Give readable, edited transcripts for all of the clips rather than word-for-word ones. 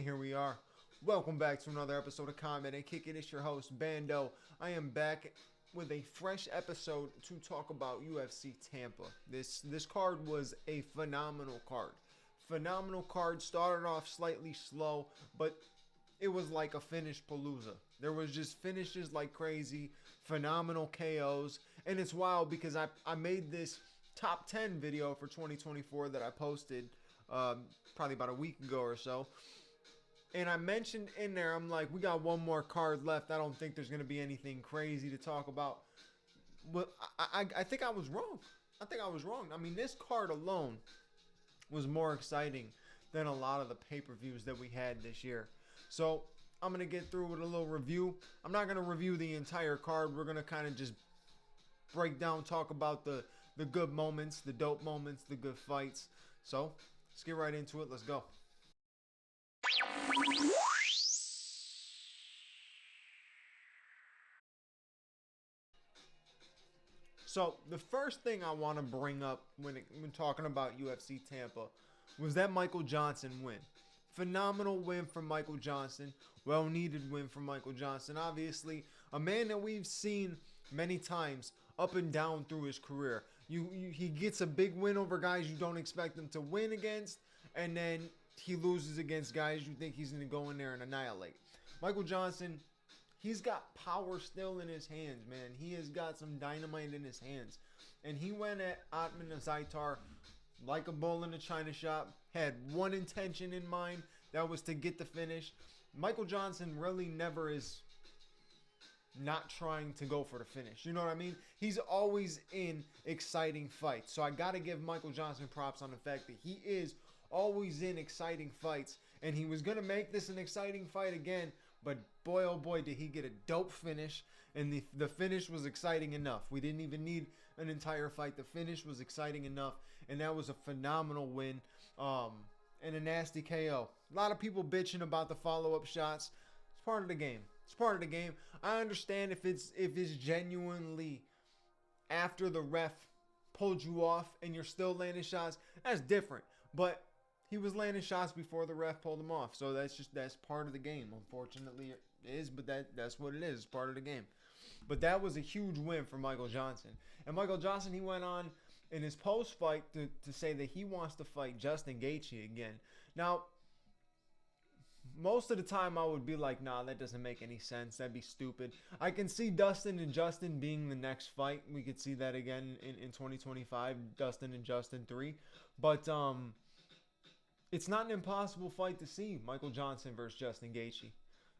here we are. Welcome back to another episode of Comment and Kick It. It's your host, Bando. I am back with a fresh episode to talk about UFC Tampa. This card was a phenomenal card. Phenomenal card. Started off slightly slow, but it was like a finish palooza. There was just finishes like crazy, phenomenal KOs, and it's wild because I made this top 10 video for 2024 that I posted probably about a week ago or so. And I mentioned in there, I'm like, we got one more card left. I don't think there's going to be anything crazy to talk about. But I think I was wrong. I mean, this card alone was more exciting than a lot of the pay-per-views that we had this year. So I'm going to get through with a little review. I'm not going to review the entire card. We're going to kind of just break down, talk about the good moments, the dope moments, the good fights. So let's get right into it. Let's go. So the first thing I want to bring up when talking about UFC Tampa was that Michael Johnson win. Phenomenal win from Michael Johnson. Well-needed win from Michael Johnson. Obviously, a man that we've seen many times up and down through his career. He gets a big win over guys you don't expect him to win against, and then he loses against guys you think he's going to go in there and annihilate. Michael Johnson, he's got power still in his hands, man. He has got some dynamite in his hands. And he went at Otman Zaitar like a bull in a china shop. Had one intention in mind. That was to get the finish. Michael Johnson really never is not trying to go for the finish. You know what I mean? He's always in exciting fights. So I got to give Michael Johnson props on the fact that he is always in exciting fights. And he was going to make this an exciting fight again. But boy, oh boy, did he get a dope finish. And the finish was exciting enough. We didn't even need an entire fight. The finish was exciting enough. And that was a phenomenal win. And a nasty KO. A lot of people bitching about the follow-up shots. It's part of the game. It's part of the game. I understand if it's genuinely after the ref pulled you off and you're still landing shots. That's different. But he was landing shots before the ref pulled him off. So that's part of the game. Unfortunately, it is, but that's what it is. It's part of the game. But that was a huge win for Michael Johnson. And Michael Johnson, he went on in his post-fight to say that he wants to fight Justin Gaethje again. Now, most of the time I would be like, nah, that doesn't make any sense. That'd be stupid. I can see Dustin and Justin being the next fight. We could see that again in 2025, Dustin and Justin 3. But it's not an impossible fight to see, Michael Johnson versus Justin Gaethje.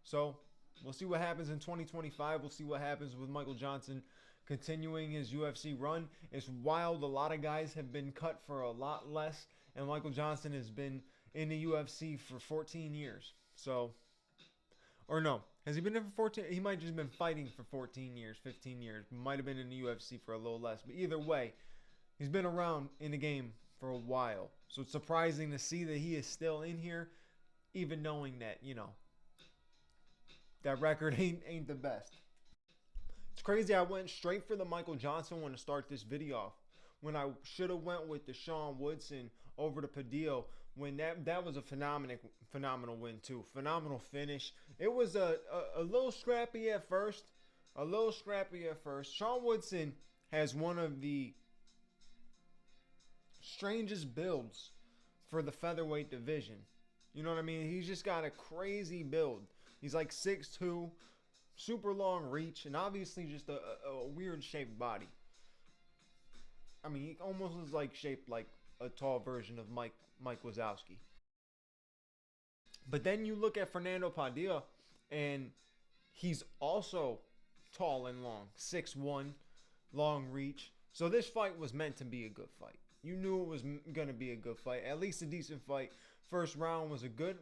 So we'll see what happens in 2025. We'll see what happens with Michael Johnson continuing his UFC run. It's wild. A lot of guys have been cut for a lot less. And Michael Johnson has been in the UFC for 14 years. So, or no. Has he been there for 14? He might have just been fighting for 14 years, 15 years. Might have been in the UFC for a little less. But either way, he's been around in the game for a while. So it's surprising to see that he is still in here, even knowing that, you know, that record ain't the best. It's crazy. I went straight for the Michael Johnson one to start this video off, when I should have went with the Sean Woodson over to Padillo. When that was a phenomenal win too. Phenomenal finish. It was a little scrappy at first. Sean Woodson has one of the strangest builds for the featherweight division. You know what I mean? He's just got a crazy build. He's like 6'2", super long reach, and obviously just a weird shaped body. I mean, he almost is like shaped like a tall version of Mike Wazowski. But then you look at Fernando Padilla, and he's also tall and long, 6'1", long reach. So this fight was meant to be a good fight. You knew it was going to be a good fight, at least a decent fight. First round was a good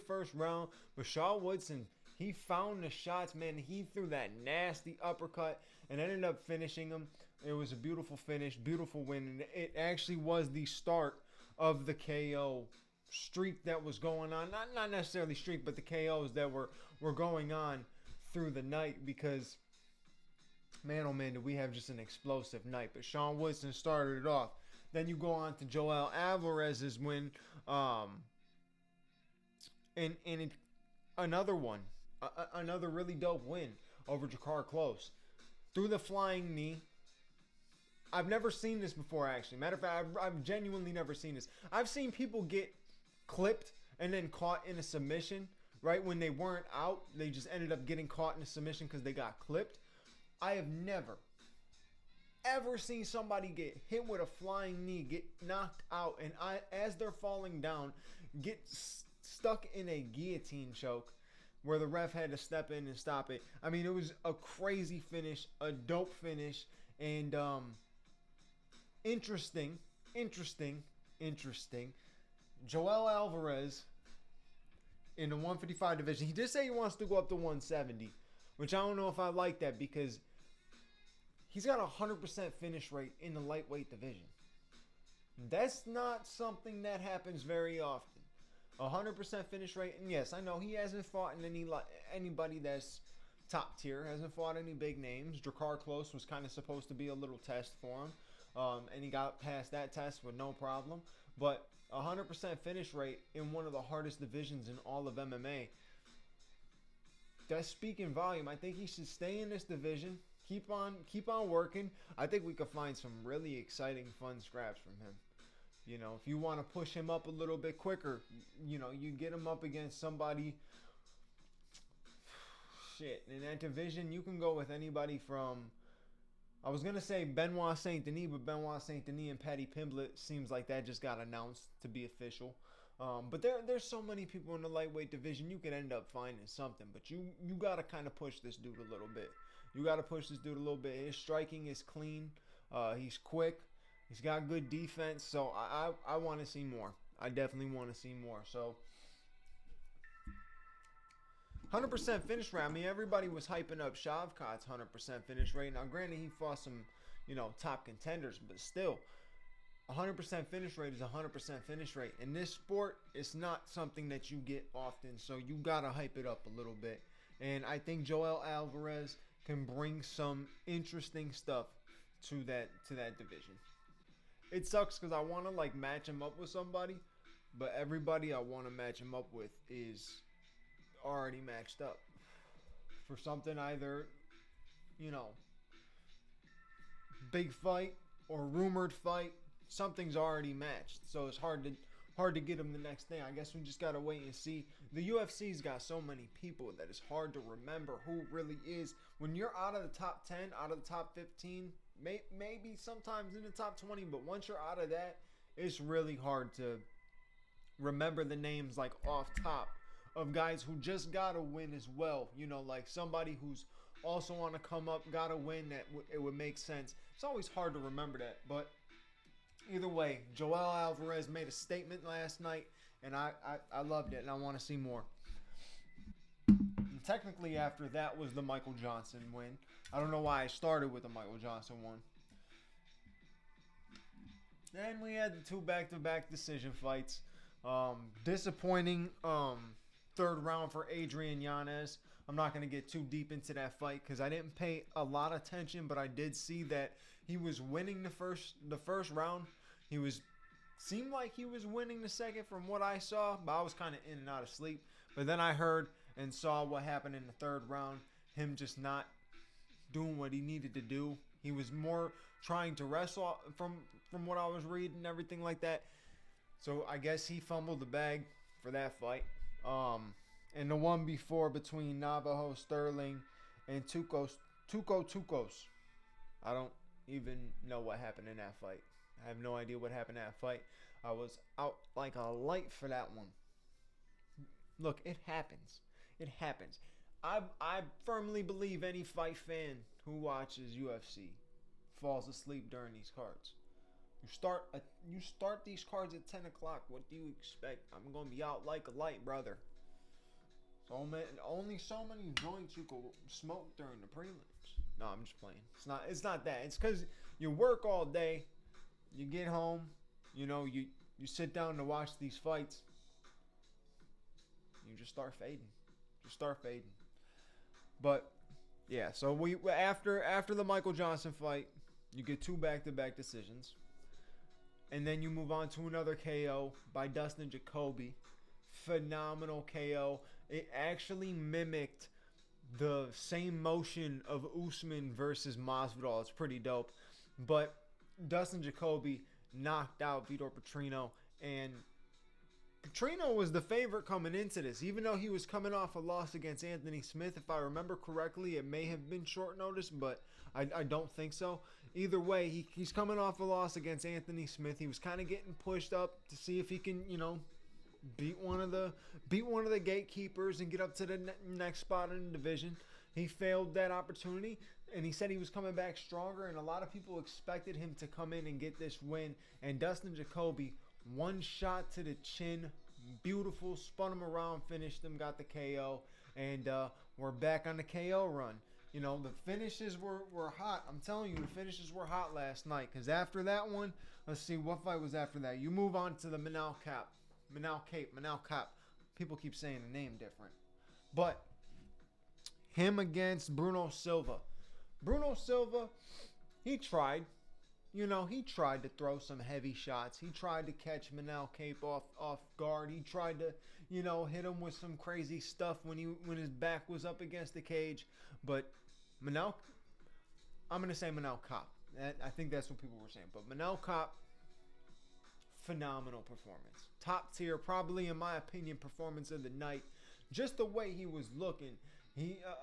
first round. But Sean Woodson, he found the shots, man. He threw that nasty uppercut and ended up finishing him. It was a beautiful finish, beautiful win. And it actually was the start of the KO streak that was going on. Not necessarily streak, but the KOs that were going on through the night, because man, oh man, did we have just an explosive night. But Sean Woodson started it off. Then you go on to Joel Alvarez's win And another one, another really dope win over Jakar Close through the flying knee. I've never seen this before, actually. Matter of fact, I've genuinely never seen this. I've seen people get clipped and then caught in a submission, right? When they weren't out, they just ended up getting caught in a submission because they got clipped. I have never, ever seen somebody get hit with a flying knee, get knocked out, and as they're falling down, get stuck in a guillotine choke where the ref had to step in and stop it. I mean, it was a crazy finish, a dope finish, and interesting. Joel Alvarez in the 155 division. He did say he wants to go up to 170, which I don't know if I like that because he's got a 100% finish rate in the lightweight division. That's not something that happens very often. 100% finish rate, and yes, I know he hasn't fought in anybody that's top tier. Hasn't fought any big names. Jakar Close was kind of supposed to be a little test for him. And he got past that test with no problem. But 100% finish rate in one of the hardest divisions in all of MMA. That's speaking volume. I think he should stay in this division. Keep on working. I think we could find some really exciting, fun scraps from him. You know, if you want to push him up a little bit quicker, you know, you get him up against somebody. Shit, in that division, you can go with anybody from, I was going to say Benoit Saint Denis, but Benoit Saint Denis and Paddy Pimblett seems like that just got announced to be official. But there's so many people in the lightweight division, you could end up finding something. But you got to kind of push this dude a little bit. You got to push this dude a little bit. His striking is clean. He's quick. He's got good defense. So I want to see more. I definitely want to see more. So 100% finish rate. I mean, everybody was hyping up Shavkat's 100% finish rate. Now, granted, he fought some, top contenders, but still, 100% finish rate is 100% finish rate. In this sport, it's not something that you get often, so you gotta hype it up a little bit. And I think Joel Alvarez can bring some interesting stuff to that division. It sucks because I want to match him up with somebody, but everybody I want to match him up with is already matched up for something, either big fight or rumored fight. Something's already matched, so it's hard to get him the next thing. I guess we just gotta wait and see. The UFC's got so many people that it's hard to remember who really is. When you're out of the top 10, out of the top 15, maybe sometimes in the top 20, but once you're out of that, it's really hard to remember the names off top of guys who just got a win as well. Somebody who's also on a come up, got a win that it would make sense. It's always hard to remember that. But either way, Joel Alvarez made a statement last night, and I loved it, and I want to see more. And technically, after that was the Michael Johnson win. I don't know why I started with the Michael Johnson one. Then we had the two back-to-back decision fights. Disappointing third round for Adrian Yanez. I'm not going to get too deep into that fight because I didn't pay a lot of attention, but I did see that he was winning the first round. Seemed like he was winning the second from what I saw, but I was kind of in and out of sleep. But then I heard and saw what happened in the third round. Him just not doing what he needed to do. He was more trying to wrestle from what I was reading and everything like that. So I guess he fumbled the bag for that fight. And the one before between Navajo Sterling and Tukos. I don't even know what happened in that fight. I have no idea what happened in that fight. I was out like a light for that one. Look, it happens. It happens. I firmly believe any fight fan who watches UFC falls asleep during these cards. You start these cards at 10 o'clock. What do you expect? I'm going to be out like a light, brother. So only so many joints you can smoke during the prelims. No, I'm just playing. It's not that. It's because you work all day. You get home. You sit down to watch these fights. You just start fading. But yeah, so we after the Michael Johnson fight, you get two back-to-back decisions. And then you move on to another KO by Dustin Jacoby. phenomenal KO. It actually mimicked the same motion of Usman versus Masvidal. It's pretty dope. But Dustin Jacoby knocked out Vitor Petrino, and Petrino was the favorite coming into this, even though he was coming off a loss against Anthony Smith. If I remember correctly, it may have been short notice, but I don't think so. Either way, he's coming off a loss against Anthony Smith. He was kind of getting pushed up to see if he can, beat one of the gatekeepers and get up to the next spot in the division. He failed that opportunity, and he said he was coming back stronger, and a lot of people expected him to come in and get this win. And Dustin Jacoby, one shot to the chin, beautiful, spun him around, finished him, got the KO, and we're back on the KO run. The finishes were hot. I'm telling you, the finishes were hot last night, because after that one, let's see, what fight was after that? You move on to the Manal Cap. People keep saying the name different. But him against Bruno Silva. Bruno Silva, he tried. He tried to throw some heavy shots. He tried to catch Manal Cape off guard. He tried to, hit him with some crazy stuff when his back was up against the cage. But I'm going to say Manal Cop. I think that's what people were saying. But Manal Cop, phenomenal performance. Top tier, probably in my opinion, performance of the night. Just the way he was looking.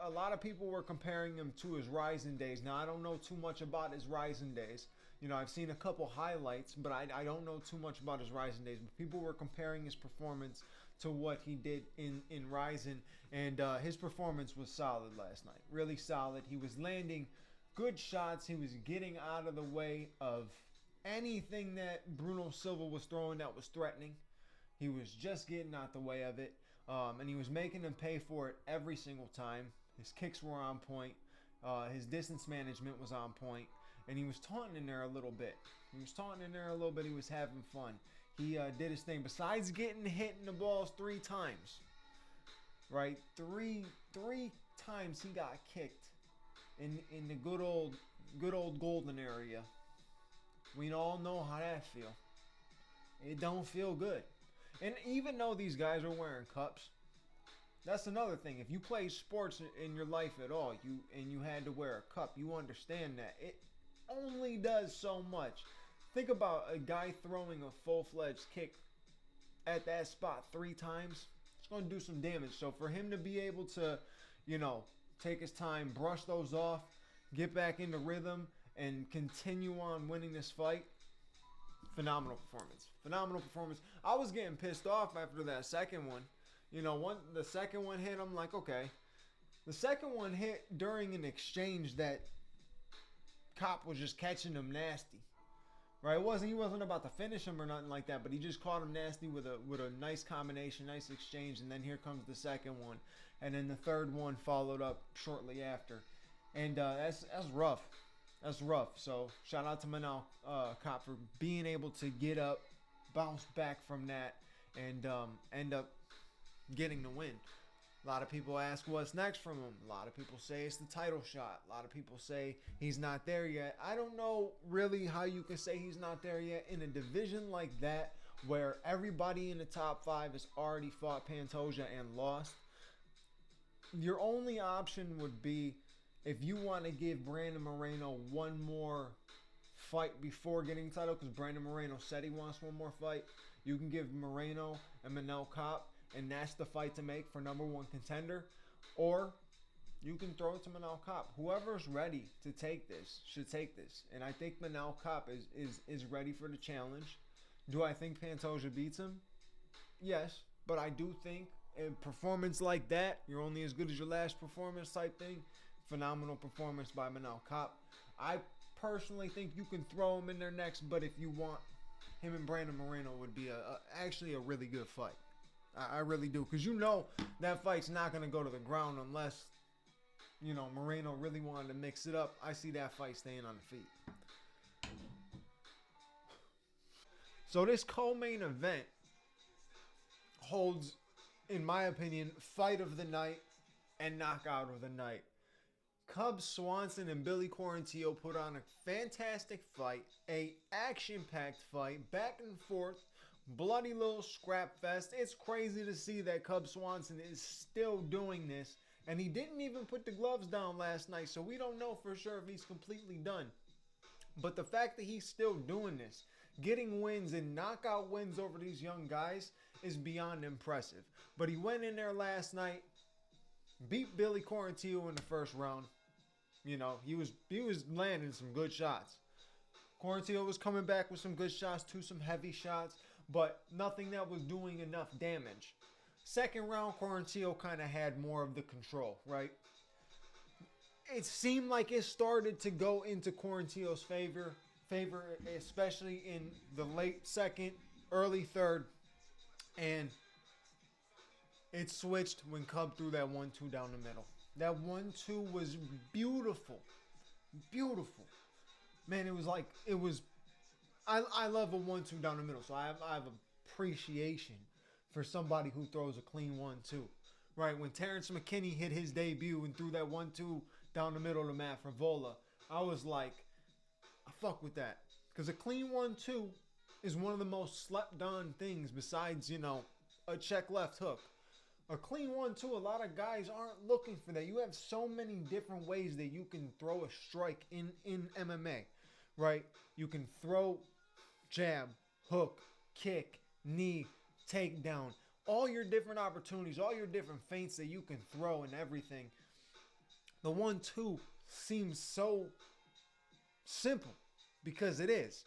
A lot of people were comparing him to his Rising days. Now, I don't know too much about his Rising days. I've seen a couple highlights, but I don't know too much about his Rising days. But people were comparing his performance to what he did in Rising, and his performance was solid last night. Really solid. He was landing good shots. He was getting out of the way of anything that Bruno Silva was throwing that was threatening. He was just getting out the way of it, and he was making them pay for it every single time. His kicks were on point. His distance management was on point. And he was taunting in there a little bit. He was having fun. He did his thing. Besides getting hit in the balls 3 times, right? Three times he got kicked in the good old golden area. We all know how that feel. It don't feel good. And even though these guys are wearing cups, that's another thing. If you play sports in your life at all, you had to wear a cup, you understand that it only does so much. Think about a guy throwing a full-fledged kick at that spot 3 times. It's going to do some damage. So for him to be able to, take his time, brush those off, get back into rhythm, and continue on winning this fight, phenomenal performance. I was getting pissed off after that second one. The second one hit, I'm like, okay. The second one hit during an exchange that Cop was just catching him nasty, right? He wasn't about to finish him or nothing like that, but he just caught him nasty with a nice combination, nice exchange, and then here comes the second one, and then the third one followed up shortly after, and that's rough. That's rough. So shout out to Manal Cop for being able to get up, bounce back from that, and end up getting the win. A lot of people ask what's next from him. A lot of people say it's the title shot. A lot of people say he's not there yet. I don't know really how you can say he's not there yet in a division like that where everybody in the top 5 has already fought Pantoja and lost. Your only option would be if you want to give Brandon Moreno one more fight before getting title, because Brandon Moreno said he wants one more fight. You can give Moreno and Manel Cop, and that's the fight to make for number 1 contender. Or you can throw it to Manal Cop. Whoever's ready to take this should take this. And I think Manal Cop is ready for the challenge. Do I think Pantoja beats him? Yes. But I do think a performance like that, you're only as good as your last performance type thing, phenomenal performance by Manal Cop. I personally think you can throw him in there next, but if you want, him and Brandon Moreno would be actually a really good fight. I really do, because that fight's not going to go to the ground unless, Moreno really wanted to mix it up. I see that fight staying on the feet. So this co-main event holds, in my opinion, fight of the night and knockout of the night. Cub Swanson and Billy Quarantillo put on a fantastic fight, a action-packed fight, back and forth. bloody little scrap fest. It's crazy to see that Cub Swanson is still doing this. And he didn't even put the gloves down last night, so we don't know for sure if he's completely done. But the fact that he's still doing this, getting wins and knockout wins over these young guys, is beyond impressive. But he went in there last night, beat Billy Quarantillo in the first round. You know, he was landing some good shots. Quarantillo was coming back with some good shots, some heavy shots, but nothing that was doing enough damage. Second round, Quarantillo kind of had more of the control, right? It seemed like it started to go into Quarantillo's favor, especially in the late second, early third. And it switched when Cub threw that 1-2 down the middle. That 1-2 was beautiful. Beautiful. Man, I love a 1-2 down the middle. So I have appreciation for somebody who throws a clean 1-2. Right, when Terrence McKinney hit his debut and threw that 1-2 down the middle of Matt Frivola, I was like, I fuck with that. Because a clean 1-2 is one of the most slept on things besides, you know, a check left hook. A clean 1-2, a lot of guys aren't looking for that. You have so many different ways that you can throw a strike in MMA, right? You can throw jab, hook, kick, knee, takedown. All your different opportunities, all your different feints that you can throw and everything. The 1-2 seems so simple because it is.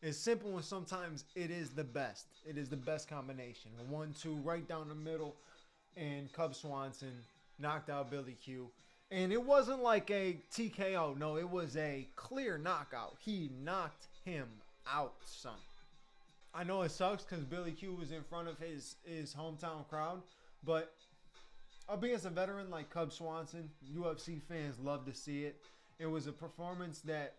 It's simple and sometimes it is the best. It is the best combination. A 1-2 right down the middle, and Cub Swanson knocked out Billy Q. And it wasn't like a TKO. No, it was a clear knockout. He knocked him out, son. I know it sucks because Billy Q was in front of his hometown crowd, but I'll be as a veteran like Cub Swanson, UFC fans love to see it. It was a performance that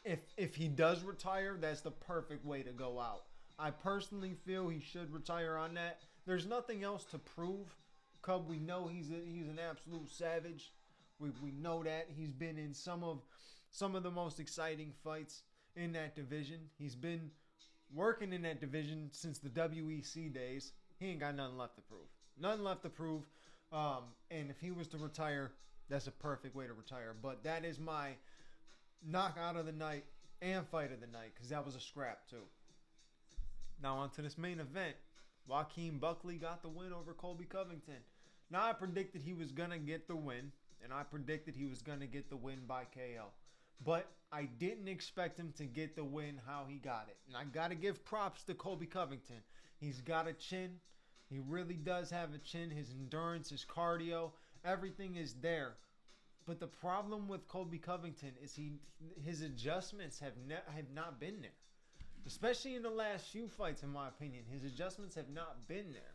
if he does retire, that's the perfect way to go out. I personally feel he should retire on that. There's nothing else to prove. Cub, we know he's an absolute savage. We know that. He's been in some of the most exciting fights in that division. He's been working in that division since the WEC days. He ain't got nothing left to prove. Nothing left to prove. And if he was to retire, that's a perfect way to retire. But that is my knockout of the night and fight of the night, because that was a scrap too. Now on to this main event. Joaquin Buckley got the win over Colby Covington. Now I predicted he was going to get the win, and I predicted he was going to get the win by KO. But I didn't expect him to get the win how he got it. And I got to give props to Colby Covington. He's got a chin. He really does have a chin. His endurance, his cardio, everything is there. But the problem with Colby Covington is his adjustments have not been there. Especially in the last few fights, in my opinion. His adjustments have not been there.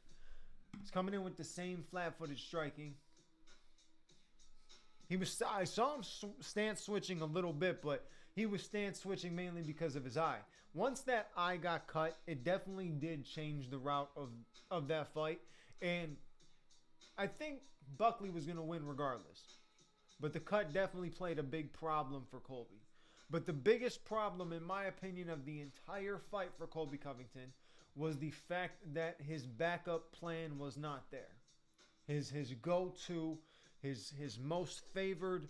He's coming in with the same flat-footed striking. I saw him stance switching a little bit, but he was stance switching mainly because of his eye. Once that eye got cut, it definitely did change the route of that fight. And I think Buckley was going to win regardless. But the cut definitely played a big problem for Colby. But the biggest problem, in my opinion, of the entire fight for Colby Covington was the fact that his backup plan was not there. His go-to, his most favored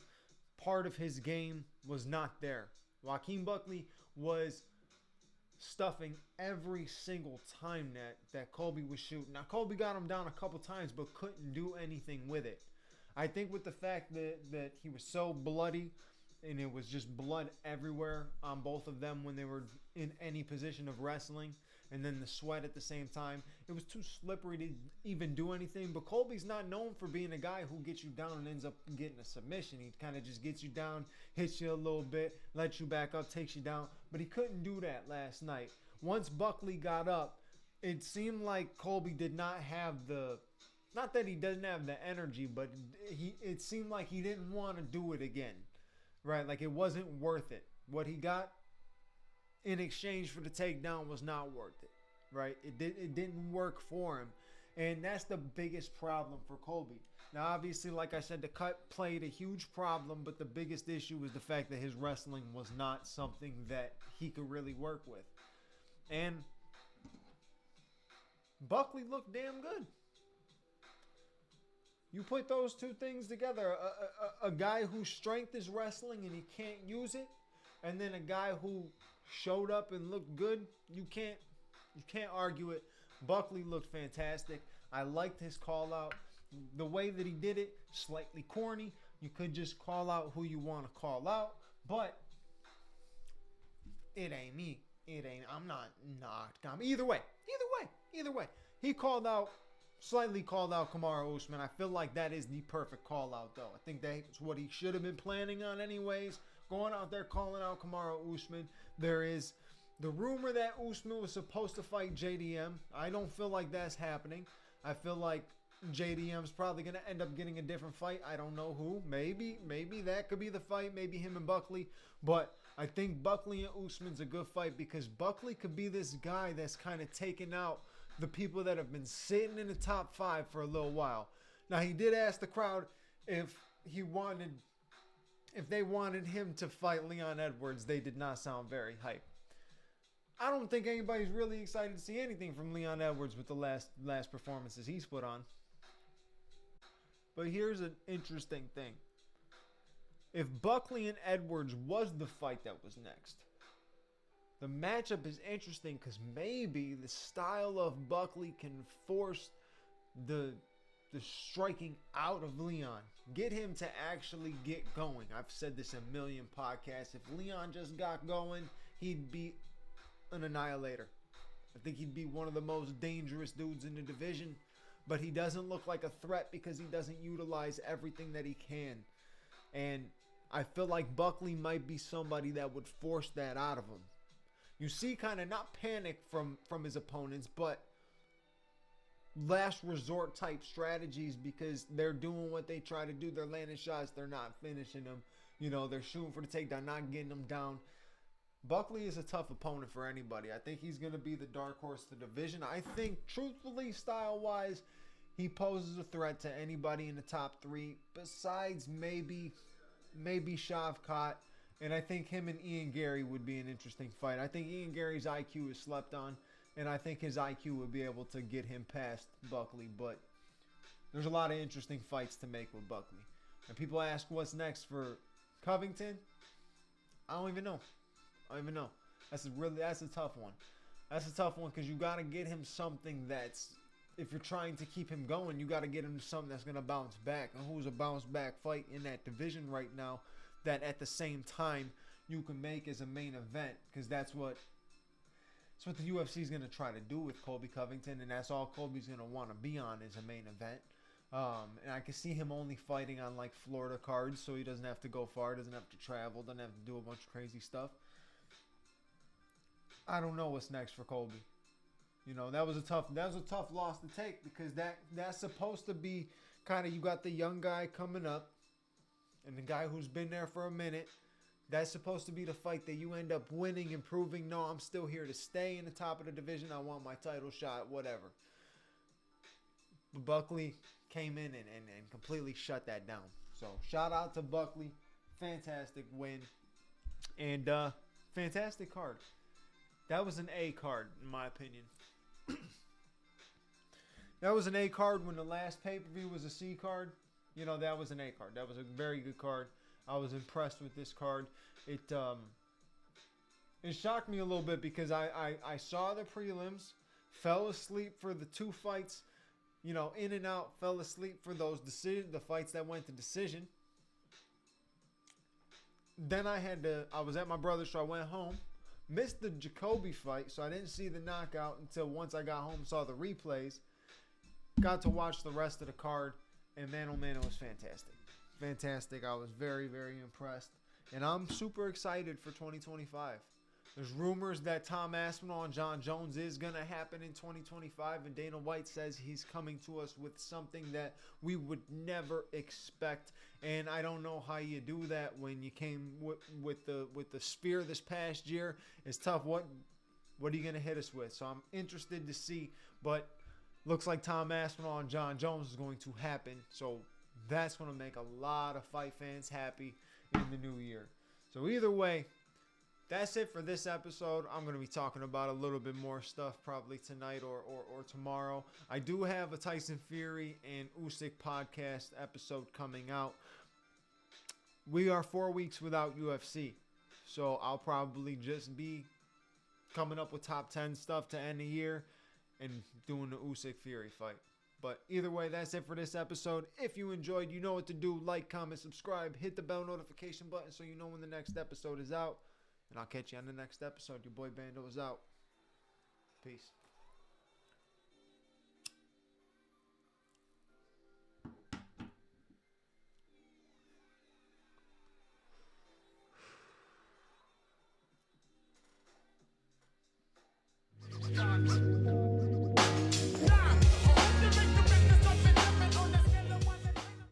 part of his game was not there. Joaquin Buckley was stuffing every single time that Colby was shooting. Now, Colby got him down a couple times, but couldn't do anything with it. I think with the fact that he was so bloody, and it was just blood everywhere on both of them when they were in any position of wrestling, and then the sweat at the same time, it was too slippery to even do anything. But Colby's not known for being a guy who gets you down and ends up getting a submission. He kind of just gets you down, hits you a little bit, lets you back up, takes you down. But he couldn't do that last night. Once Buckley got up, it seemed like Colby did not have not that he doesn't have the energy, but it seemed like he didn't want to do it again. Right? Like it wasn't worth it. What he got in exchange for the takedown was not worth it. Right? It didn't work for him. And that's the biggest problem for Colby. Now, obviously, like I said, the cut played a huge problem, but the biggest issue was the fact that his wrestling was not something that he could really work with. And Buckley looked damn good. You put those two things together, a guy whose strength is wrestling and he can't use it, and then a guy who showed up and looked good, you can't argue it. Buckley looked fantastic. I liked his call out. The way that he did it, slightly corny. You could just call out who you want to call out, but it ain't me. I'm not either way. He slightly called out Kamaru Usman. I feel like that is the perfect call out, though. I think that's what he should have been planning on anyways. Going out there calling out Kamaru Usman. There is the rumor that Usman was supposed to fight JDM. I don't feel like that's happening. I feel like JDM's probably going to end up getting a different fight. I don't know who. Maybe that could be the fight. Maybe him and Buckley. But I think Buckley and Usman's a good fight because Buckley could be this guy that's kind of taken out the people that have been sitting in the top 5 for a little while. Now, he did ask the crowd if they wanted him to fight Leon Edwards. They did not sound very hype. I don't think anybody's really excited to see anything from Leon Edwards with the last performances he's put on. But here's an interesting thing. If Buckley and Edwards was the fight that was next, the matchup is interesting because maybe the style of Buckley can force the striking out of Leon. Get him to actually get going. I've said this a million podcasts. If Leon just got going, he'd be an annihilator. I think he'd be one of the most dangerous dudes in the division. But he doesn't look like a threat because he doesn't utilize everything that he can. And I feel like Buckley might be somebody that would force that out of him. You see kind of not panic from his opponents, but last resort type strategies because they're doing what they try to do. They're landing shots. They're not finishing them. You know, they're shooting for the takedown, not getting them down. Buckley is a tough opponent for anybody. I think he's going to be the dark horse of the division. I think, truthfully, style-wise, he poses a threat to anybody in the top 3 besides maybe Shavkat. And I think him and Ian Gary would be an interesting fight. I think Ian Gary's IQ is slept on. And I think his IQ would be able to get him past Buckley. But there's a lot of interesting fights to make with Buckley. And people ask what's next for Covington. I don't even know. That's a tough one. That's a tough one because you got to get him something that's, if you're trying to keep him going, you got to get him something that's going to bounce back. And who's a bounce back fight in that division right now that at the same time you can make as a main event, because that's what the UFC is going to try to do with Colby Covington, and that's all Colby's going to want to be on is a main event. And I can see him only fighting on like Florida cards, so he doesn't have to go far, doesn't have to travel, doesn't have to do a bunch of crazy stuff. I don't know what's next for Colby. You know, that was a tough loss to take because that's supposed to be kind of, you got the young guy coming up and the guy who's been there for a minute. That's supposed to be the fight that you end up winning and proving, no, I'm still here to stay in the top of the division. I want my title shot, whatever. But Buckley came in and completely shut that down. So shout out to Buckley. Fantastic win. And fantastic card. That was an A card, in my opinion. That was an A card when the last pay-per-view was a C card. You know, that was an A card. That was a very good card. I was impressed with this card. It shocked me a little bit because I saw the prelims, fell asleep for the 2 fights, you know, in and out, fell asleep for the fights that went to decision. Then I was at my brother's, so I went home. Missed the Jacoby fight, so I didn't see the knockout until once I got home, saw the replays. Got to watch the rest of the card, and man, oh man, it was fantastic. Fantastic. I was very, very impressed. And I'm super excited for 2025. There's rumors that Tom Aspinall and John Jones is going to happen in 2025, and Dana White says he's coming to us with something that we would never expect. And I don't know how you do that when you came with the Sphere this past year. It's tough. What are you going to hit us with? So I'm interested to see, but looks like Tom Aspinall and John Jones is going to happen. So that's going to make a lot of fight fans happy in the new year. So either way, that's it for this episode. I'm going to be talking about a little bit more stuff probably tonight or tomorrow. I do have a Tyson Fury and Usyk podcast episode coming out. We are 4 weeks without UFC. So I'll probably just be coming up with top 10 stuff to end the year and doing the Usyk Fury fight. But either way, that's it for this episode. If you enjoyed, you know what to do. Like, comment, subscribe, hit the bell notification button so you know when the next episode is out. And I'll catch you on the next episode. Your boy Bando is out. Peace.